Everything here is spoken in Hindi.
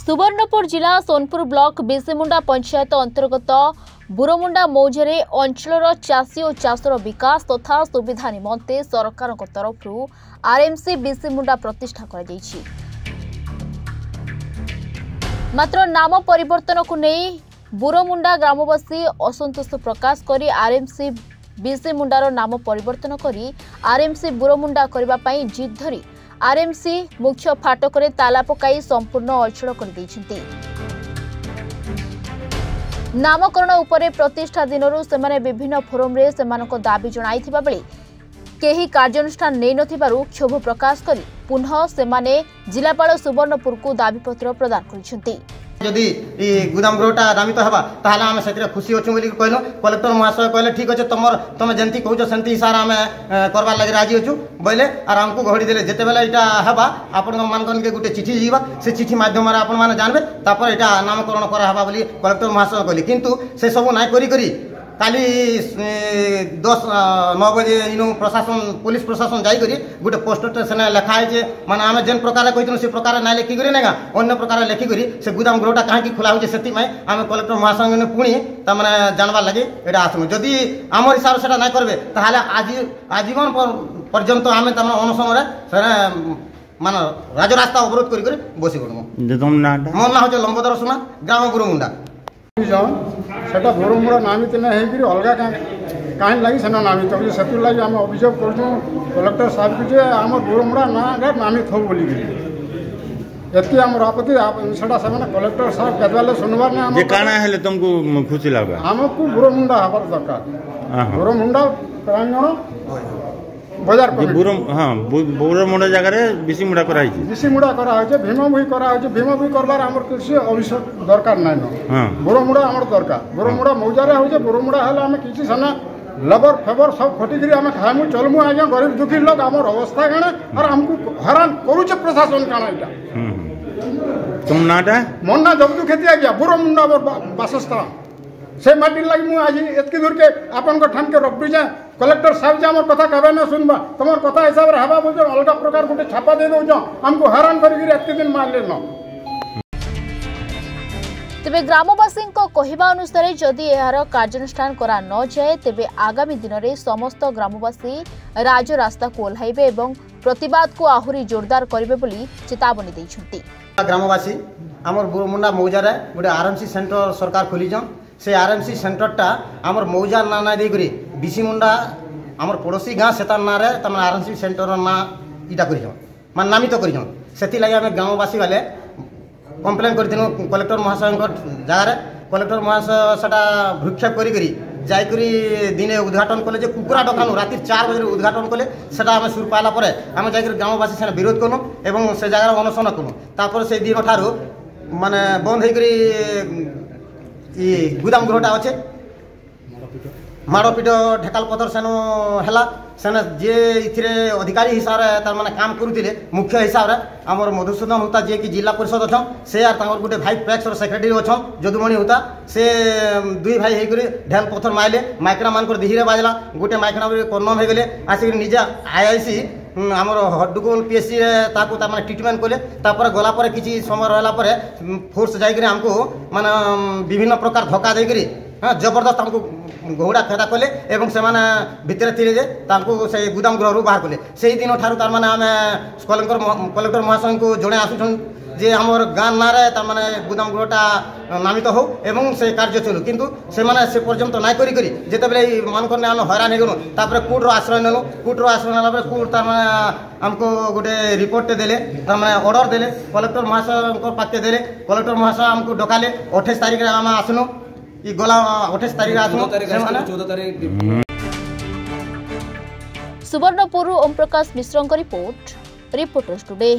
सुवर्णपुर जिला सोनपुर ब्लॉक बिसेमुंडा पंचायत अंतर्गत बुरमुंडा मौजे अंचल चाषी और चाषर विकास तथा सुविधा निमंते सरकार तरफ आरएमसी बिसेमुंडा प्रतिष्ठा कर मात्र नाम परिवर्तन को नहीं बुरमुंडा ग्रामवासी असंतोष प्रकाश कर आरएमसी बिसेमुंडार नाम परिवर्तन कर आरएमसी बुरमुंडा करने जिद धरी आरएमसी मुख्य फाटक ताला पकाई संपूर्ण अचल कर नामकरण उपरे प्रतिष्ठा दिनरू सेमाने विभिन्न फोरम रे सेमानको दाबी जणाइथिबा बेले केही कार्यानुष्ठान नै नथिबारु क्षोभ प्रकाश करी पुनः सेमाने जिलापाल सुवर्णपुर को दाबीपत्र प्रदान करिसेंती। जदि गुदाम गृहटा नामित हवा ताहले आमे सेतिर खुशी होछु बोली कहलो कलेक्टर महाशय कहले ठीक अछि तमे जेंती कहउछ सेंती हिसाब आमे करबा लागि राजी होछु बोले आर हमको घड़ी देले जेते बेला इटा हवा आपन मानकन के गुटे चिठी जीवा से चिठी माध्यम रे आपन माने जानबे तापर इटा नामकरण करा हवा बोली कलेक्टर महाशय कहले किंतु से सब नाय करी काली 9 बजे इनु प्रशासन पुलिस प्रशासन जाई करी गुटे पोस्टर सेना लिखा है जे माने आमे जेन प्रकार कहितनु से प्रकार ना लिखि करी नेगा अन्य प्रकार लिखि करी से गुदाम गृहटा काहे की खुला होजे सेति माय आमे कलेक्टर महाशय ने पुणी त माने जानबा लागि एटा आसनु जदी हमर हिसाब सेटा ना करबे ताहाले आजीवन पर्यंत आमे त माने अनशन रे सेना माने राजरास्ता अवरोध करी बसी पड़मु जे तुम नाटा मोर ना होजे लंबोदर सुना ग्राम बुरमुंडा सेटा बुरमुंडा नामित ना हेकरी अलगा कहीं लगी सेना नामित हो से लगी आम अभियोग कर कलेक्टर साहब कि आम बुरमुंडा ना नामित हो बोली एति आम आपत्ति सेटा से कलेक्टर साहब केदवाले सुनबार ने जे काना हेले तुमको खुशी लागा हमको बुरमुंडा हबार दरकार बुरमुंडा प्रांगण बाजार बुरमुंडा जगह बिसीमुंडा कराई बिसीमुंडा करा होचे भीमभूई करा होचे भीमभूई करबार हमर कृषि अवश्य दरकार नै न बुरमुंडा हमर दरकार बुरमुंडा मौजारे होचे बुरमुंडा हला हम किछि सना लेबर फेवर सब खटिगिरी हम खामु चलमु आज्ञा गरीब दुखी लोग हमर अवस्था गाना और हमको हैरान करूचे प्रशासन काना इटा तुम नाटा मन्ना जबदु खेती आ गया बुरमुंडा वासस्थान से माटी लगी मु आज एतकी दूर के आपन को ठान के रखबी जा कलेक्टर साहब जे हमर कथा कहबे न सुनबा तमर कथा हिसाब रे हवा बोझ अलगा प्रकार गुटे छापा दे दो जा हमको हैरान करिगिरी एतकी दिन मार ले न तेबे ग्रामवासी कहवा अनुसार जदि यार कार्यानुष्ठान करा न जाए तेबे आगामी दिन में समस्त ग्रामवासी राजरास्ता को ओह्लाइबे एवं प्रतिवाद को आहुरी जोरदार करिबे बोली चेतावनी दैछंती। ग्रामवासी हमर बुरमुंडा मौजारे गुटे आरएमसी सेंटर सरकार खोलिजन से आरएमसी सेंटरटा हमर मौजा ना ना दे करी बिसीमुंडा हमर पड़ोसी गाँ सेतार ना रे तमन आरएमसी सेंटर ना इटा करिजन मान नामित करिजन सेति लागि हम ग्रामवासी वाले कंप्लेन करथिनु कलेक्टर महाशय जगार कलेक्टर महाशय सेटा भ्रूक्षेप करी जाई करी दिने उद्घाटन कले जे कुकुरा दकान राति 4 बजे उद्घाटन कले सेटा हम सुर पाला परे हम जाई करी ग्रामवासी सेना विरोध कनु एवं से जगार अनशन कनु तापर से दिन ठारू माने बंद हे करी ई गुदाम गृहटा अच्छे माड़पीट ढेकाल पथर सेन है जे इथिरे अधिकारी हिसाब से तार माने काम करुले मुख्य हिसाब से आमर मधुसूदन होता जे कि जिला परिषद अच्छा से यार तांगर गुटे भाई पैक्स सेक्रेटरी अच्छा जदुमणि होता से दुई भाई होकर ढेल पथर माइले माइक्रा मान दिहिरे बाजला गोटे माइक्रा कर्णम हो गले आसिक निजे आईआईसी आमर हड्डुकोल पीएससी ताको ता माने ट्रीटमेंट कले तापर गला पर किछि समय रहला पर फोर्स जाई करी हमको माने विभिन्न प्रकार धक्का दे करी जबरदस्त हमको घोड़ा खेदा कले एवं से माने भितर थिले जे तांको से गुदाम गृह बाहर कले से दिन ठारू तार माने आमे कलेक्टर महाशय को जणे आसुछन जे हमर गाँ ना रे तार माने गुदाम गृहटा नामित हो एवं से कार्य चलू किंतु से माने से पर्यंत नाय करी जेते बेले मान करने हम हैरान हे गनु तापर कोर्ट रो आश्रय नेलु कोर्ट रो आश्रय नेला पर कोर्ट तार माने हमको गोटे रिपोर्ट देले तार माने ऑर्डर देले कलेक्टर महाशय को पाके देले कलेक्टर महाशय हमको डकाले 28 तारिख रे हम आसनु ई गला 28 तारिख आसनु 14 तारिख सुवर्णपुर ओम प्रकाश मिश्र रिपोर्ट रिपोर्टर्स टुडे।